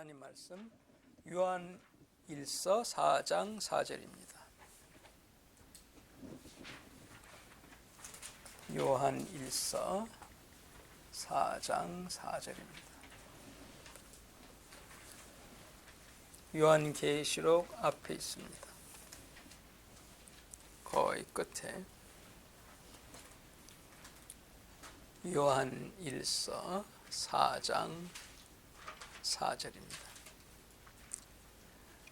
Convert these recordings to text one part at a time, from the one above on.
하나님 말씀 요한 1서 4장 4절입니다. 요한 1서 4장 4절입니다. 요한계시록 앞에 있습니다. 거의 끝에 요한 1서 4장 4절입니다.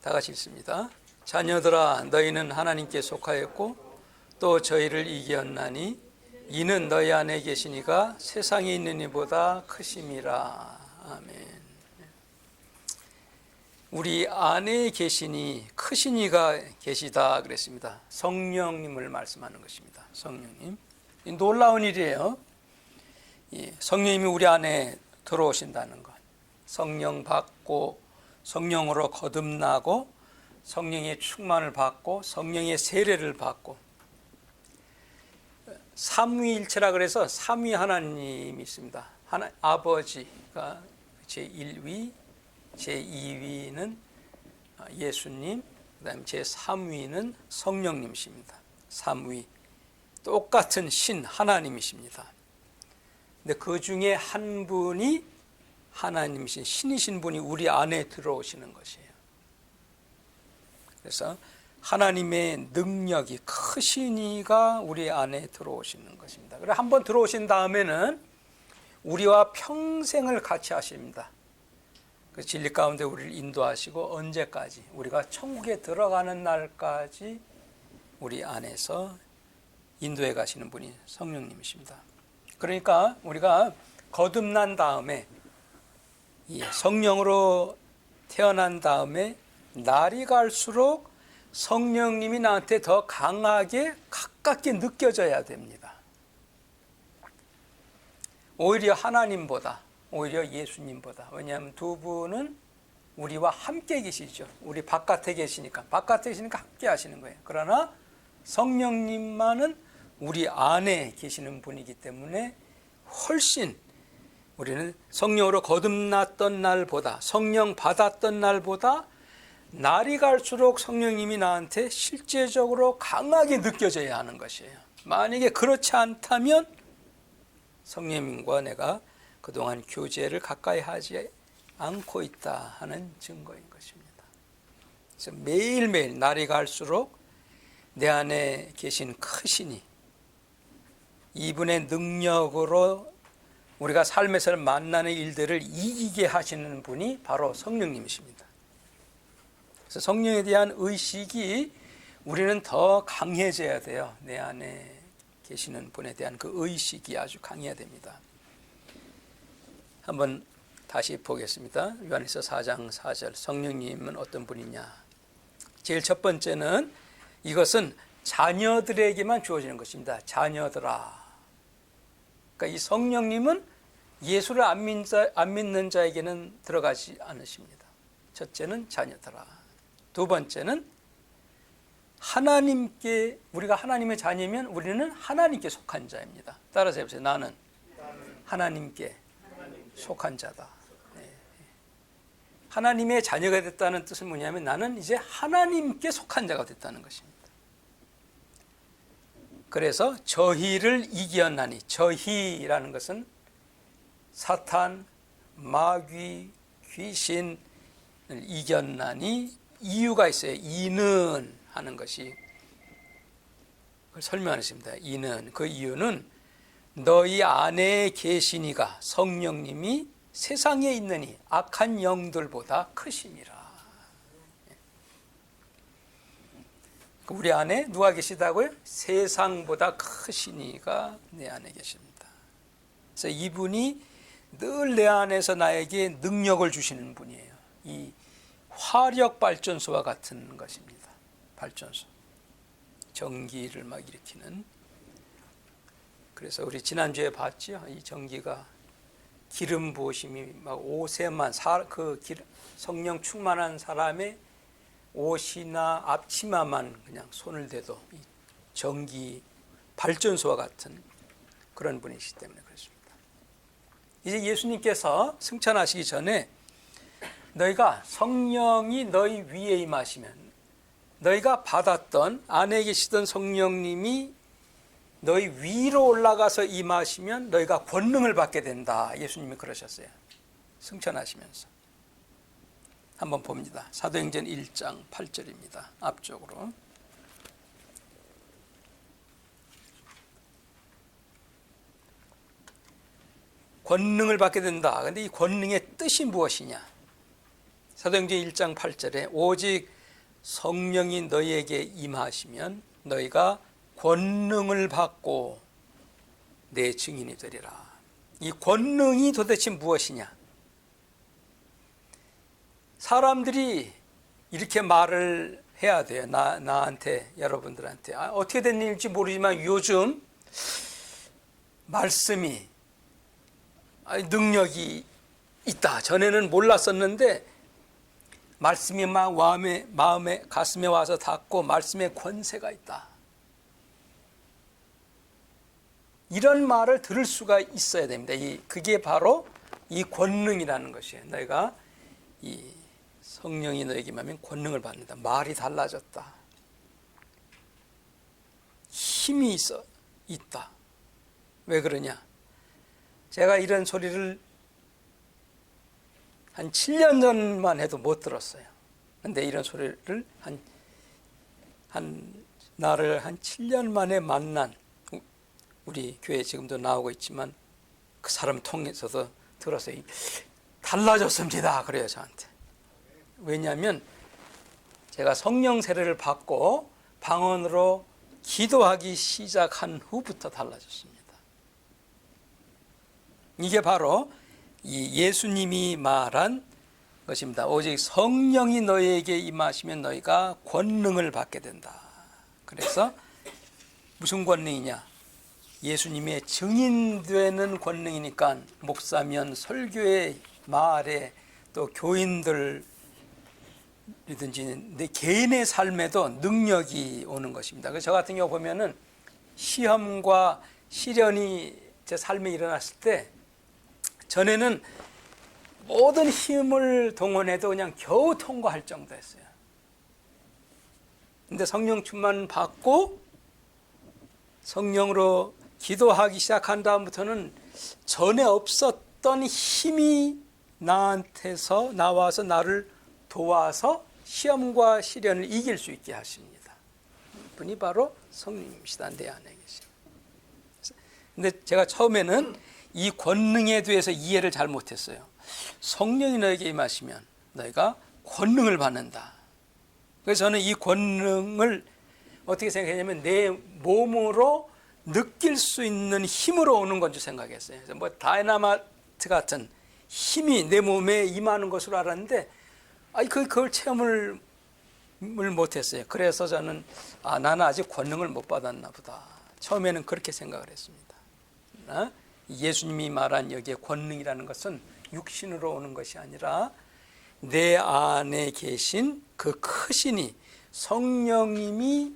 다 같이 읽습니다. 자녀들아, 너희는 하나님께 속하였고 또 저희를 이기었나니 이는 너희 안에 계시니가 세상에 있는 이보다 크심이라. 아멘. 우리 안에 계시니 크시니가 계시다 그랬습니다. 성령님을 말씀하는 것입니다. 성령님. 놀라운 일이에요. 성령님이 우리 안에 들어오신다는 것. 성령 받고 성령으로 거듭나고 성령의 충만을 받고 성령의 세례를 받고 삼위일체라 그래서 삼위 하나님이 있습니다. 아버지가 제1위, 제2위는 예수님, 그다음에 제3위는 성령님이십니다. 3위 똑같은 신 하나님이십니다. 근데 그 중에 한 분이 하나님이신 신이신 분이 우리 안에 들어오시는 것이에요. 그래서 하나님의 능력이 크시니가 우리 안에 들어오시는 것입니다. 그래 한번 들어오신 다음에는 우리와 평생을 같이 하십니다. 그 진리 가운데 우리를 인도하시고 언제까지 우리가 천국에 들어가는 날까지 우리 안에서 인도해 가시는 분이 성령님이십니다. 그러니까 우리가 거듭난 다음에 성령으로 태어난 다음에 날이 갈수록 성령님이 나한테 더 강하게 가깝게 느껴져야 됩니다. 오히려 하나님보다, 오히려 예수님보다. 왜냐하면 두 분은 우리와 함께 계시죠. 우리 바깥에 계시니까 함께 하시는 거예요. 그러나 성령님만은 우리 안에 계시는 분이기 때문에 훨씬 우리는 성령으로 거듭났던 날보다, 성령 받았던 날보다 날이 갈수록 성령님이 나한테 실제적으로 강하게 느껴져야 하는 것이에요. 만약에 그렇지 않다면 성령님과 내가 그동안 교제를 가까이 하지 않고 있다 하는 증거인 것입니다. 그래서 매일매일 날이 갈수록 내 안에 계신 크시니 이분의 능력으로 우리가 삶에서 만나는 일들을 이기게 하시는 분이 바로 성령님이십니다. 그래서 성령에 대한 의식이 우리는 더 강해져야 돼요. 내 안에 계시는 분에 대한 그 의식이 아주 강해야 됩니다. 한번 다시 보겠습니다. 요한일서 4장 4절. 성령님은 어떤 분이냐? 제일 첫 번째는 이것은 자녀들에게만 주어지는 것입니다. 자녀들아. 그러니까 이 성령님은 예수를 안 믿는 자에게는 들어가지 않으십니다. 첫째는 자녀들아. 두 번째는 하나님께, 우리가 하나님의 자녀면 우리는 하나님께 속한 자입니다. 따라서 해보세요. 나는 하나님께 속한 자다. 하나님의 자녀가 됐다는 뜻은 뭐냐면 나는 이제 하나님께 속한 자가 됐다는 것입니다. 그래서 저희를 이기었나니, 저희라는 것은 사탄, 마귀, 귀신을 이겼나니 이유가 있어요. 이는 하는 것이 그걸 설명하십니다. 이는, 그 이유는 너희 안에 계시니가 성령님이 세상에 있느니 악한 영들보다 크심이라. 우리 안에 누가 계시다고요? 세상보다 크시니가 내 안에 계십니다. 그래서 이분이 늘 내 안에서 나에게 능력을 주시는 분이에요. 이 화력 발전소와 같은 것입니다. 발전소. 전기를 막 일으키는. 그래서 우리 지난주에 봤죠? 이 전기가 기름 부으심이 막 옷에만 성령 충만한 사람의 옷이나 앞치마만 그냥 손을 대도 이 전기 발전소와 같은 그런 분이시기 때문에 그렇습니다. 이제 예수님께서 승천하시기 전에 너희가 성령이 너희 위에 임하시면, 너희가 받았던 안에 계시던 성령님이 너희 위로 올라가서 임하시면 너희가 권능을 받게 된다. 예수님이 그러셨어요. 승천하시면서. 한번 봅니다. 사도행전 1장 8절입니다. 앞쪽으로. 권능을 받게 된다. 그런데 이 권능의 뜻이 무엇이냐? 사도행전 1장 8절에 오직 성령이 너희에게 임하시면 너희가 권능을 받고 내 증인이 되리라. 이 권능이 도대체 무엇이냐? 사람들이 이렇게 말을 해야 돼요. 나한테, 여러분들한테. 어떻게 된 일인지 모르지만 요즘 말씀이 능력이 있다. 전에는 몰랐었는데 말씀이 막 마음에 가슴에 와서 닿고 말씀의 권세가 있다. 이런 말을 들을 수가 있어야 됩니다. 그게 바로 이 권능이라는 것이에요. 너희가 이 성령이 너에게 임하면 권능을 받는다. 말이 달라졌다. 힘이 있다. 왜 그러냐? 제가 이런 소리를 한 7년 전만 해도 못 들었어요. 근데 이런 소리를 나를 한 7년 만에 만난 우리 교회 지금도 나오고 있지만 그 사람 통해서도 들었어요. 달라졌습니다. 그래요, 저한테. 왜냐하면 제가 성령 세례를 받고 방언으로 기도하기 시작한 후부터 달라졌습니다. 이게 바로 이 예수님이 말한 것입니다. 오직 성령이 너희에게 임하시면 너희가 권능을 받게 된다. 그래서 무슨 권능이냐? 예수님의 증인되는 권능이니까 목사면 설교의 말에 또 교인들이든지 내 개인의 삶에도 능력이 오는 것입니다. 그래서 저 같은 경우 보면은 시험과 시련이 제 삶에 일어났을 때 전에는 모든 힘을 동원해도 그냥 겨우 통과할 정도였어요. 근데 성령 충만 받고 성령으로 기도하기 시작한 다음부터는 전에 없었던 힘이 나한테서 나와서 나를 도와서 시험과 시련을 이길 수 있게 하십니다. 분이 바로 성령님이시다. 내 안에 계신. 근데 제가 처음에는 이 권능에 대해서 이해를 잘 못했어요. 성령이 너에게 임하시면 너희가 권능을 받는다. 그래서 저는 이 권능을 어떻게 생각했냐면 내 몸으로 느낄 수 있는 힘으로 오는 건 줄 생각했어요. 그래서 뭐 다이나마이트 같은 힘이 내 몸에 임하는 것으로 알았는데 그걸 체험을 못했어요. 그래서 저는 나는 아직 권능을 못 받았나 보다. 처음에는 그렇게 생각을 했습니다. 예수님이 말한 여기에 권능이라는 것은 육신으로 오는 것이 아니라 내 안에 계신 그 크신이 성령님이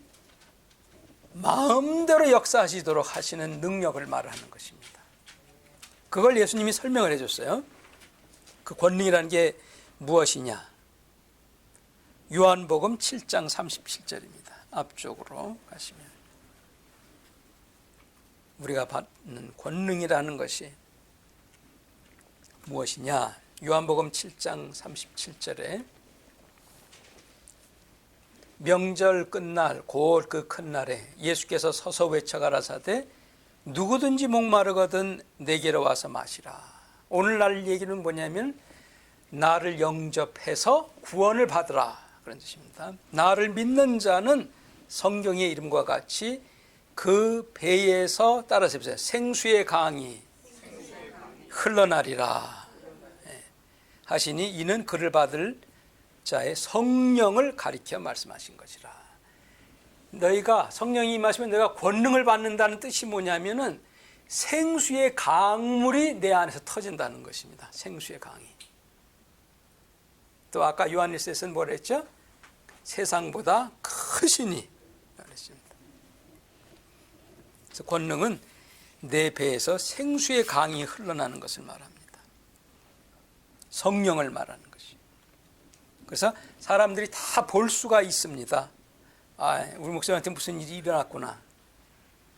마음대로 역사하시도록 하시는 능력을 말하는 것입니다. 그걸 예수님이 설명을 해줬어요. 그 권능이라는 게 무엇이냐? 요한복음 7장 37절입니다. 앞쪽으로 가시면 우리가 받는 권능이라는 것이 무엇이냐? 요한복음 7장 37절에 명절 끝날 곧 그 큰 날에 예수께서 서서 외쳐 가라사대 누구든지 목마르거든 내게로 와서 마시라. 오늘날 얘기는 뭐냐면 나를 영접해서 구원을 받으라 그런 뜻입니다. 나를 믿는 자는 성경의 이름과 같이 그 배에서 따라서 보세요. 생수의 강이 흘러나리라 하시니 이는 그를 받을 자의 성령을 가리켜 말씀하신 것이라. 너희가 성령이 임하시면 너희가 권능을 받는다는 뜻이 뭐냐면은 생수의 강물이 내 안에서 터진다는 것입니다. 생수의 강이. 또 아까 요한일서에서는 뭐라 했죠? 세상보다 크시니 그랬습니다. 그래서 권능은 내 배에서 생수의 강이 흘러나는 것을 말합니다. 성령을 말하는 것이. 그래서 사람들이 다 볼 수가 있습니다. 우리 목사님한테 무슨 일이 일어났구나.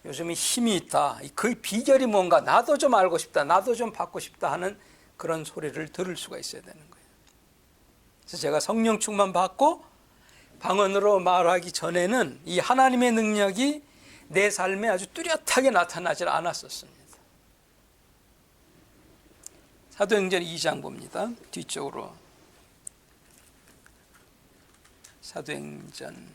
요즘에 힘이 있다. 그 비결이 뭔가 나도 좀 알고 싶다. 나도 좀 받고 싶다 하는 그런 소리를 들을 수가 있어야 되는 거예요. 그래서 제가 성령 충만 받고 방언으로 말하기 전에는 이 하나님의 능력이 내 삶에 아주 뚜렷하게 나타나질 않았었습니다. 사도행전 2장 봅니다. 뒤쪽으로. 사도행전.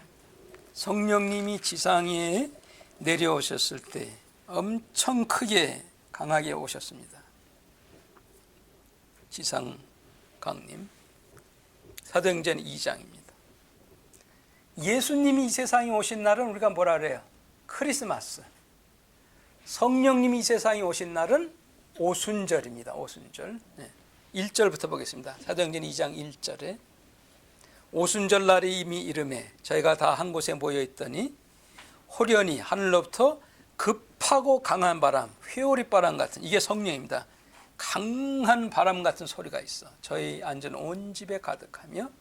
성령님이 지상에 내려오셨을 때 엄청 크게 강하게 오셨습니다. 지상 강림. 사도행전 2장입니다. 예수님이 이 세상에 오신 날은 우리가 뭐라 그래요? 크리스마스. 성령님이 이 세상에 오신 날은 오순절입니다. 오순절. 1절부터 보겠습니다. 사도행전 2장 1절에 오순절 날이 이미 이름에 저희가 다 한 곳에 모여 있더니 호련히 하늘로부터 급하고 강한 바람, 회오리 바람 같은, 이게 성령입니다. 강한 바람 같은 소리가 있어. 저희 앉은 온 집에 가득하며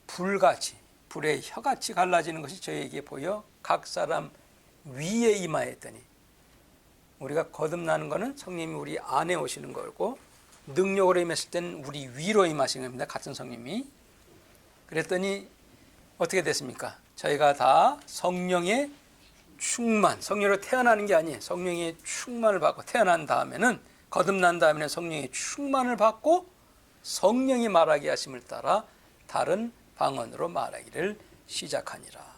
불같이, 불의 혀같이 갈라지는 것이 저희에게 보여 각 사람 위에 임하였더니, 우리가 거듭나는 것은 성령님이 우리 안에 오시는 거고 능력으로 임했을 때는 우리 위로 임하시는 겁니다. 같은 성령님이. 그랬더니 어떻게 됐습니까? 저희가 다 성령의 충만, 성령으로 태어나는 게 아니에요. 성령의 충만을 받고 태어난 다음에는, 거듭난 다음에는 성령의 충만을 받고 성령이 말하게 하심을 따라 다른 방언으로 말하기를 시작하니라.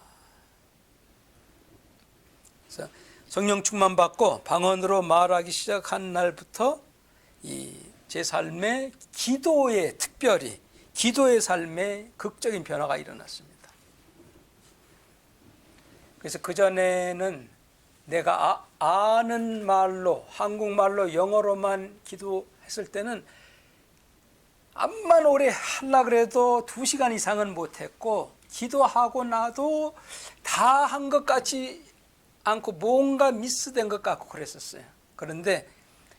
그래서 성령 충만 받고 방언으로 말하기 시작한 날부터 제 삶의 기도에, 특별히 기도의 삶에 극적인 변화가 일어났습니다. 그래서 그전에는 내가 아는 말로, 한국말로, 영어로만 기도했을 때는 암만 오래 하려고 그래도 2시간 이상은 못했고, 기도하고 나도 다 한 것 같지 않고 뭔가 미스된 것 같고 그랬었어요. 그런데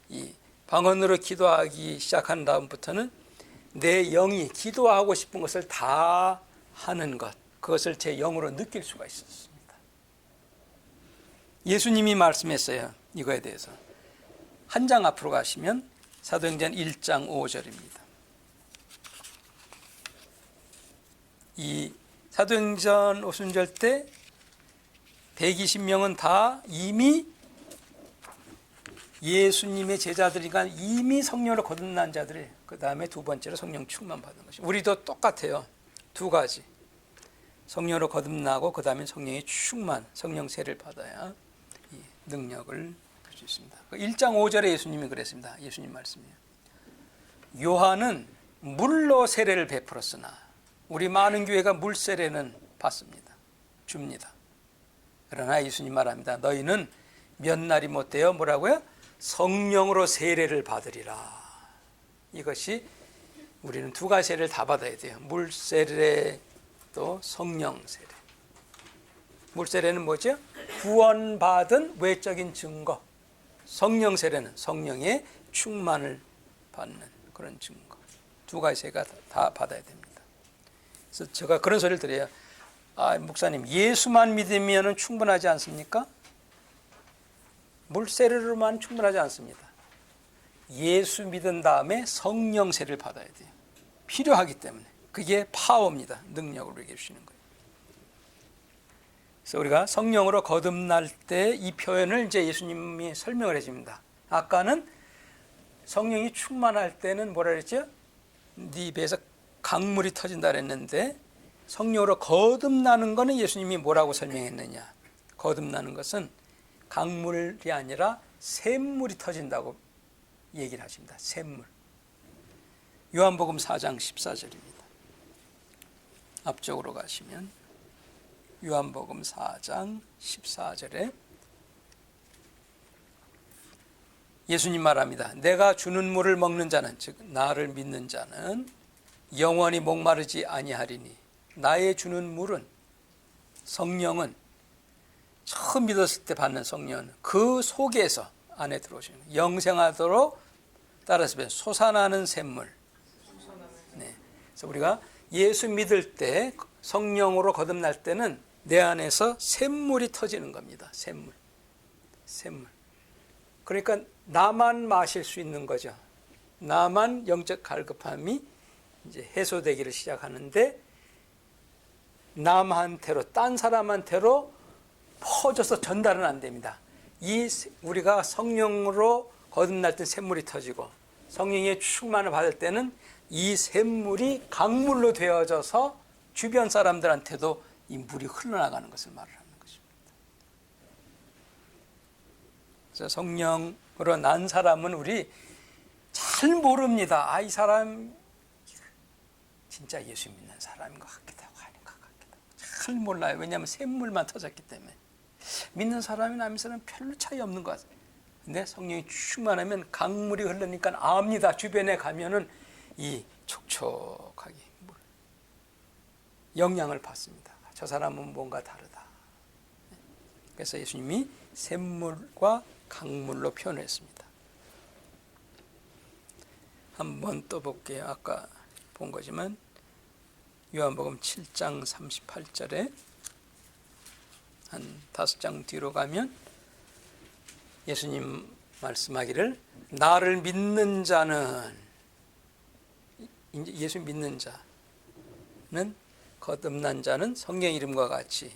이 방언으로 기도하기 시작한 다음부터는 내 영이 기도하고 싶은 것을 다 하는 것, 그것을 제 영으로 느낄 수가 있었습니다. 예수님이 말씀했어요. 이거에 대해서. 한 장 앞으로 가시면 사도행전 1장 5절입니다. 이 사도행전 오순절 때 120명은 다 이미 예수님의 제자들이니까 이미 성령으로 거듭난 자들이, 그 다음에 두 번째로 성령 충만 받은 것이. 우리도 똑같아요. 두 가지. 성령으로 거듭나고 그 다음에 성령의 충만, 성령 세를 받아야 이 능력을 볼 수 있습니다. 1장 5절에 예수님이 그랬습니다. 예수님 말씀이에요. 요한은 물로 세례를 베풀었으나 우리 많은 교회가 물 세례는 받습니다. 줍니다. 그러나 예수님 말합니다. 너희는 몇 날이 못되어 뭐라고요? 성령으로 세례를 받으리라. 이것이 우리는 두 가지 세례를 다 받아야 돼요. 물 세례 또 성령 세례. 물 세례는 뭐죠? 구원받은 외적인 증거. 성령 세례는 성령의 충만을 받는 그런 증거. 두 가지 세례가 다 받아야 됩니다. 그래서 제가 그런 소리를 드려요. 목사님, 예수만 믿으면 충분하지 않습니까? 물 세례로만 충분하지 않습니다. 예수 믿은 다음에 성령 세례를 받아야 돼요. 필요하기 때문에. 그게 파워입니다. 능력으로 얘기해 주시는 거예요. 그래서 우리가 성령으로 거듭날 때 이 표현을 이제 예수님이 설명을 해줍니다. 아까는 성령이 충만할 때는 뭐라 그랬죠? 네 입에서 강물이 터진다 그랬는데, 성령으로 거듭나는 것은 예수님이 뭐라고 설명했느냐? 거듭나는 것은 강물이 아니라 샘물이 터진다고 얘기를 하십니다. 샘물. 요한복음 4장 14절입니다. 앞쪽으로 가시면 요한복음 4장 14절에 예수님 말합니다. 내가 주는 물을 먹는 자는, 즉 나를 믿는 자는 영원히 목마르지 아니하리니, 나의 주는 물은, 성령은, 처음 믿었을 때 받는 성령은 그 속에서 안에 들어오시는 영생하도록, 따라서 솟아나는 샘물. 네. 그래서 우리가 예수 믿을 때 성령으로 거듭날 때는 내 안에서 샘물이 터지는 겁니다. 샘물. 그러니까 나만 마실 수 있는 거죠. 나만 영적 갈급함이 이제 해소되기를 시작하는데 남한테로 딴 사람한테로 퍼져서 전달은 안 됩니다. 우리가 성령으로 거듭날 때 샘물이 터지고 성령의 충만을 받을 때는 이 샘물이 강물로 되어져서 주변 사람들한테도 이 물이 흘러나가는 것을 말하는 것입니다. 그래서 성령으로 난 사람은 우리 잘 모릅니다. 이 사람 진짜 예수 믿는 사람인 것 같기도 하고 아닌 것 같기도 하고 잘 몰라요. 왜냐하면 샘물만 터졌기 때문에. 믿는 사람이나 안 믿는 사람은 별로 차이 없는 것 같아요. 근데 성령이 충만하면 강물이 흐르니까 압니다. 주변에 가면은 이 촉촉하게 영향을 받습니다. 저 사람은 뭔가 다르다. 그래서 예수님이 샘물과 강물로 표현했습니다. 한번 또 볼게요. 아까 본 거지만 요한복음 7장 38절에 한 5장 뒤로 가면 예수님 말씀하기를 나를 믿는 자는, 이제 예수 믿는 자는 거듭난 자는 성령 이름과 같이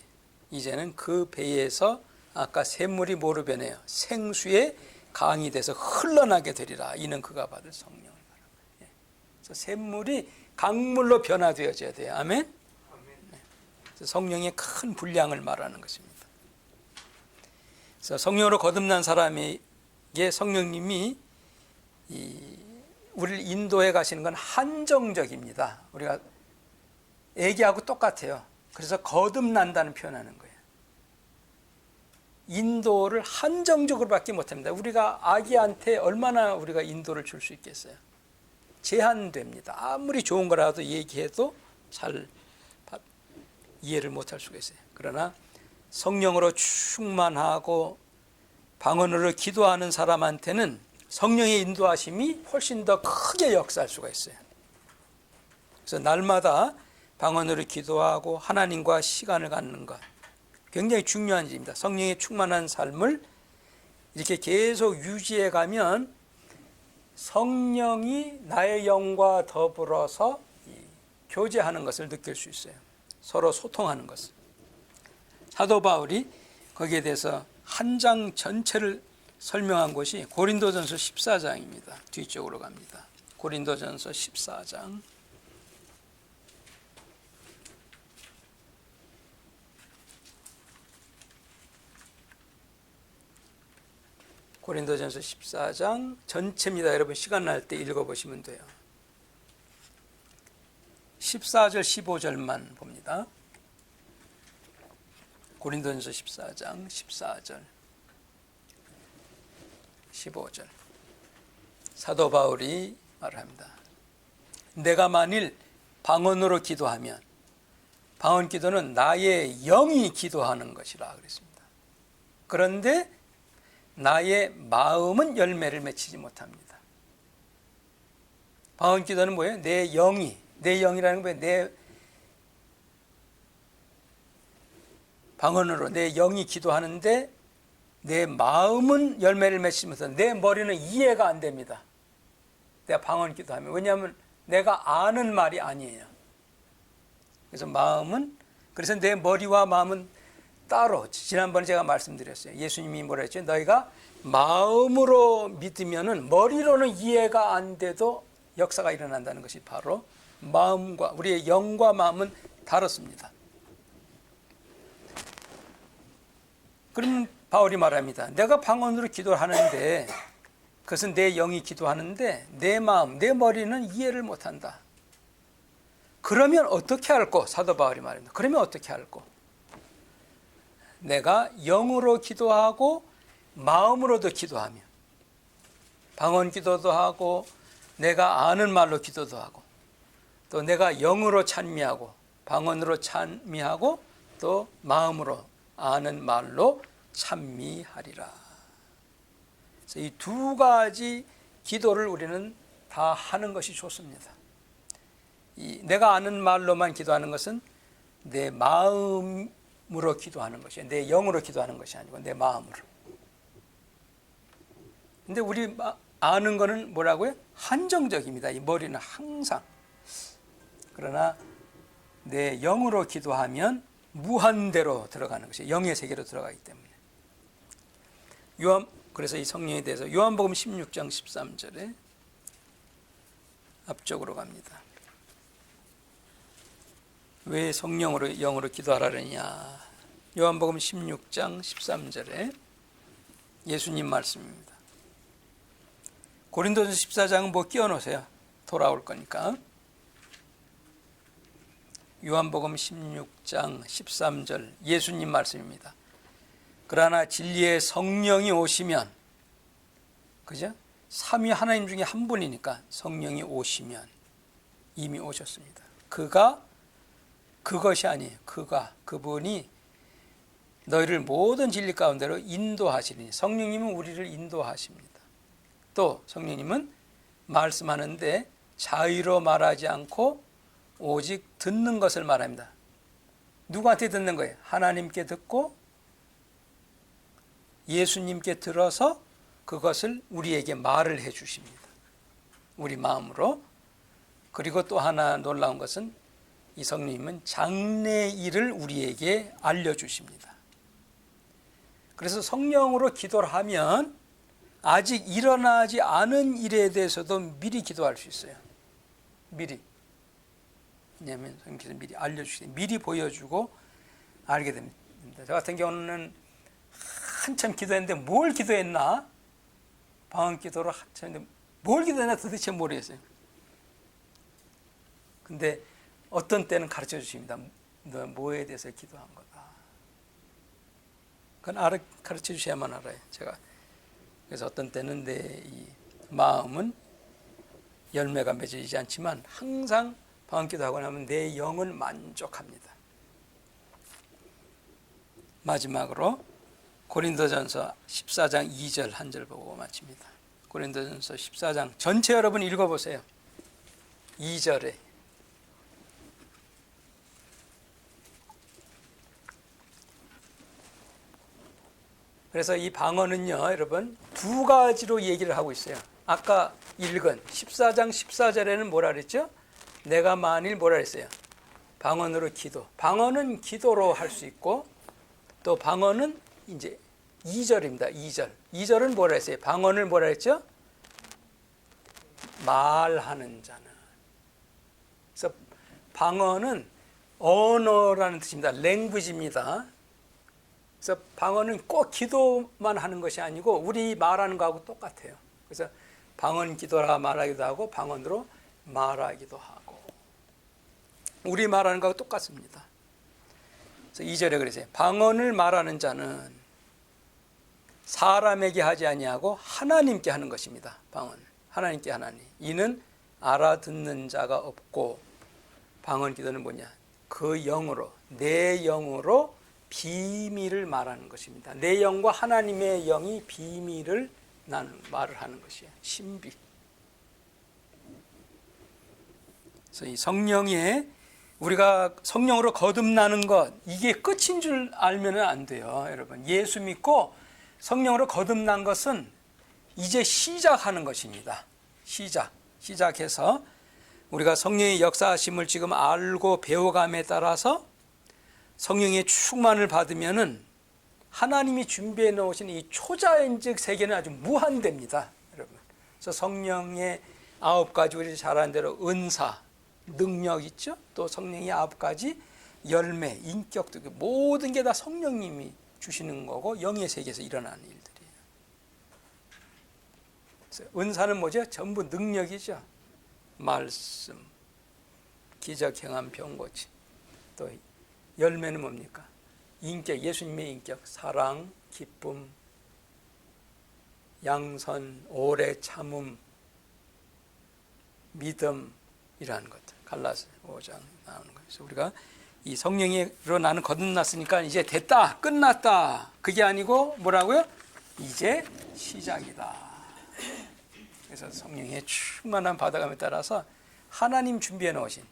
이제는 그 배에서 아까 샘물이 뭐로 변해요? 생수의 강이 돼서 흘러나게 되리라. 이는 그가 받을 성령을 말합니다. 그래서 샘물이 강물로 변화되어져야 돼요. 아멘? 성령의 큰 분량을 말하는 것입니다. 그래서 성령으로 거듭난 사람에게 성령님이 우리를 인도해 가시는 건 한정적입니다. 우리가 애기하고 똑같아요. 그래서 거듭난다는 표현하는 거예요. 인도를 한정적으로밖에 못합니다. 우리가 아기한테 얼마나 우리가 인도를 줄 수 있겠어요? 제한됩니다. 아무리 좋은 거라도 얘기해도 잘 이해를 못할 수가 있어요. 그러나 성령으로 충만하고 방언으로 기도하는 사람한테는 성령의 인도하심이 훨씬 더 크게 역사할 수가 있어요. 그래서 날마다 방언으로 기도하고 하나님과 시간을 갖는 것, 굉장히 중요한 일입니다. 성령의 충만한 삶을 이렇게 계속 유지해 가면 성령이 나의 영과 더불어서 교제하는 것을 느낄 수 있어요. 서로 소통하는 것을. 사도 바울이 거기에 대해서 한 장 전체를 설명한 것이 고린도전서 14장입니다. 뒤쪽으로 갑니다. 고린도전서 14장. 고린도전서 14장 전체입니다. 여러분 시간 날 때 읽어보시면 돼요. 14절 15절만 봅니다. 고린도전서 14장 14절 15절 사도 바울이 말합니다. 내가 만일 방언으로 기도하면, 방언 기도는 나의 영이 기도하는 것이라 그랬습니다. 그런데 나의 마음은 열매를 맺히지 못합니다. 방언 기도는 뭐예요? 내 영이라는 건 뭐예요? 방언으로 내 영이 기도하는데 내 마음은 열매를 맺히면서 내 머리는 이해가 안 됩니다. 내가 방언 기도하면. 왜냐하면 내가 아는 말이 아니에요. 그래서 그래서 내 머리와 마음은 따로. 지난번에 제가 말씀드렸어요. 예수님이 뭐라 했죠? 너희가 마음으로 믿으면은 머리로는 이해가 안 돼도 역사가 일어난다는 것이 바로 마음과 우리의 영과 마음은 다릅니다. 그럼 바울이 말합니다. 내가 방언으로 기도를 하는데 그것은 내 영이 기도하는데 내 마음, 내 머리는 이해를 못한다. 그러면 어떻게 할꼬? 사도 바울이 말합니다. 그러면 어떻게 할꼬? 내가 영으로 기도하고 마음으로도 기도하며 방언 기도도 하고 내가 아는 말로 기도도 하고 또 내가 영으로 찬미하고 방언으로 찬미하고 또 마음으로 아는 말로 찬미하리라. 그래서 이 두 가지 기도를 우리는 다 하는 것이 좋습니다. 내가 아는 말로만 기도하는 것은 내 마음으로 기도하는 것이에요. 내 영으로 기도하는 것이 아니고 내 마음으로. 근데 우리 아는 거는 뭐라고요? 한정적입니다. 이 머리는 항상. 그러나 내 영으로 기도하면 무한대로 들어가는 것이에요. 영의 세계로 들어가기 때문에. 그래서 이 성령에 대해서 요한복음 16장 13절에 앞쪽으로 갑니다. 왜 성령으로 영으로 기도하라느냐. 요한복음 16장 13절에 예수님 말씀입니다. 고린도전서 14장은 뭐 끼워놓으세요. 돌아올 거니까. 요한복음 16장 13절 예수님 말씀입니다. 그러나 진리의 성령이 오시면, 그죠? 삼위 하나님 중에 한 분이니까 성령이 오시면, 이미 오셨습니다. 그것이 아니에요. 그분이 너희를 모든 진리 가운데로 인도하시리니. 성령님은 우리를 인도하십니다. 또 성령님은 말씀하는데 자의로 말하지 않고 오직 듣는 것을 말합니다. 누구한테 듣는 거예요? 하나님께 듣고 예수님께 들어서 그것을 우리에게 말을 해 주십니다. 우리 마음으로. 그리고 또 하나 놀라운 것은 이 성령님은 장래 일을 우리에게 알려주십니다. 그래서 성령으로 기도를 하면 아직 일어나지 않은 일에 대해서도 미리 기도할 수 있어요. 미리. 왜냐하면 성령께서 미리 알려주시니 미리 보여주고 알게 됩니다. 저 같은 경우는 한참 기도했는데 뭘 기도했나? 방언 기도로 한참 했는데 뭘 기도했나 도대체 모르겠어요. 근데 어떤 때는 가르쳐 주십니다. 너 뭐에 대해서 기도한 거다. 그건 가르쳐 주셔야만 알아요. 제가 그래서 어떤 때는 내 이 마음은 열매가 맺어지지 않지만 항상 방언 기도하고 나면 내 영은 만족합니다. 마지막으로 고린도전서 14장 2절 한 절 보고 마칩니다. 고린도전서 14장 전체 여러분 읽어보세요. 2절에 그래서 이 방언은요, 여러분 두 가지로 얘기를 하고 있어요. 아까 읽은 14장 14절에는 뭐라 그랬죠? 내가 만일 뭐라 그랬어요? 방언으로 기도. 방언은 기도로 할 수 있고 또 방언은 이제 2절입니다. 2절. 2절은 뭐라 했어요? 방언을 뭐라 했죠? 말하는 자는. 그래서 방언은 언어라는 뜻입니다. 랭귀지입니다. 그래서 방언은 꼭 기도만 하는 것이 아니고 우리 말하는 거하고 똑같아요. 그래서 방언 기도라 말하기도 하고 방언으로 말하기도 하고 우리 말하는 거하고 똑같습니다. 그래서 2절에 그러세요. 방언을 말하는 자는 사람에게 하지 아니하고 하나님께 하는 것입니다. 방언. 하나님께 하나니. 이는 알아듣는 자가 없고 방언 기도는 뭐냐? 그 영으로 내 영으로 비밀을 말하는 것입니다. 내 영과 하나님의 영이 비밀을 나는 말을 하는 것이에요. 신비. 그래서 이 성령에 우리가 성령으로 거듭나는 것 이게 끝인 줄 알면 안 돼요. 여러분 예수 믿고 성령으로 거듭난 것은 이제 시작하는 것입니다. 시작해서 우리가 성령의 역사하심을 지금 알고 배워감에 따라서 성령의 충만을 받으면은 하나님이 준비해 놓으신 이 초자연적 세계는 아주 무한대입니다, 여러분. 그래서 성령의 9가지 우리 잘 아는 대로 은사, 능력 있죠. 또 성령의 9가지 열매, 인격도 모든 게 다 성령님이 주시는 거고 영의 세계에서 일어나는 일들이에요. 그래서 은사는 뭐죠? 전부 능력이죠. 말씀, 기적 행함 병 고침. 또 열매는 뭡니까? 인격, 예수님의 인격, 사랑, 기쁨, 양선, 오래 참음, 믿음이라는 것들. 갈라서 5장 나오는 거예요. 그래서 우리가 이 성령으로 나는 거듭났으니까 이제 됐다, 끝났다. 그게 아니고 뭐라고요? 이제 시작이다. 그래서 성령의 충만한 받아감에 따라서 하나님 준비해 놓으신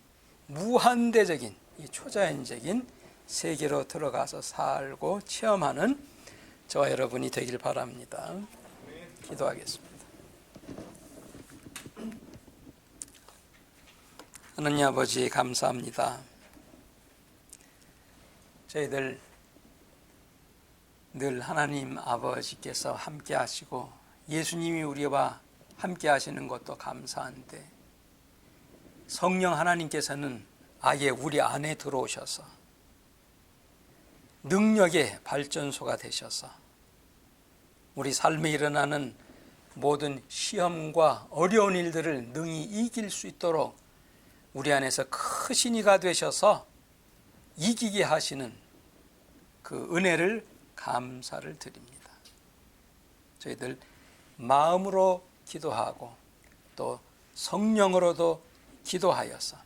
무한대적인 이 초자연적인 세계로 들어가서 살고 체험하는 저와 여러분이 되길 바랍니다. 기도하겠습니다. 하나님 아버지 감사합니다. 저희들 늘 하나님 아버지께서 함께 하시고 예수님이 우리와 함께 하시는 것도 감사한데 성령 하나님께서는 아예 우리 안에 들어오셔서 능력의 발전소가 되셔서 우리 삶에 일어나는 모든 시험과 어려운 일들을 능히 이길 수 있도록 우리 안에서 크신 이가 되셔서 이기게 하시는 그 은혜를 감사를 드립니다. 저희들 마음으로 기도하고 또 성령으로도 기도하여서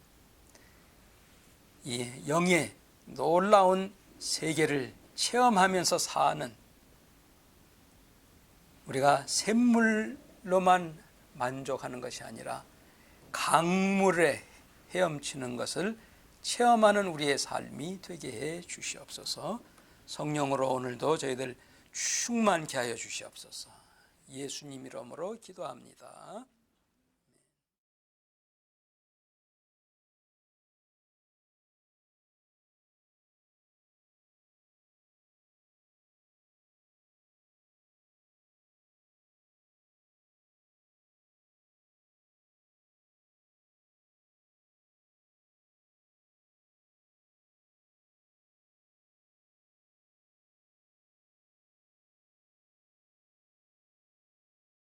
이 영의 놀라운 세계를 체험하면서 사는 우리가 샘물로만 만족하는 것이 아니라 강물에 헤엄치는 것을 체험하는 우리의 삶이 되게 해 주시옵소서. 성령으로 오늘도 저희들 충만케 하여 주시옵소서. 예수님 이름으로 기도합니다.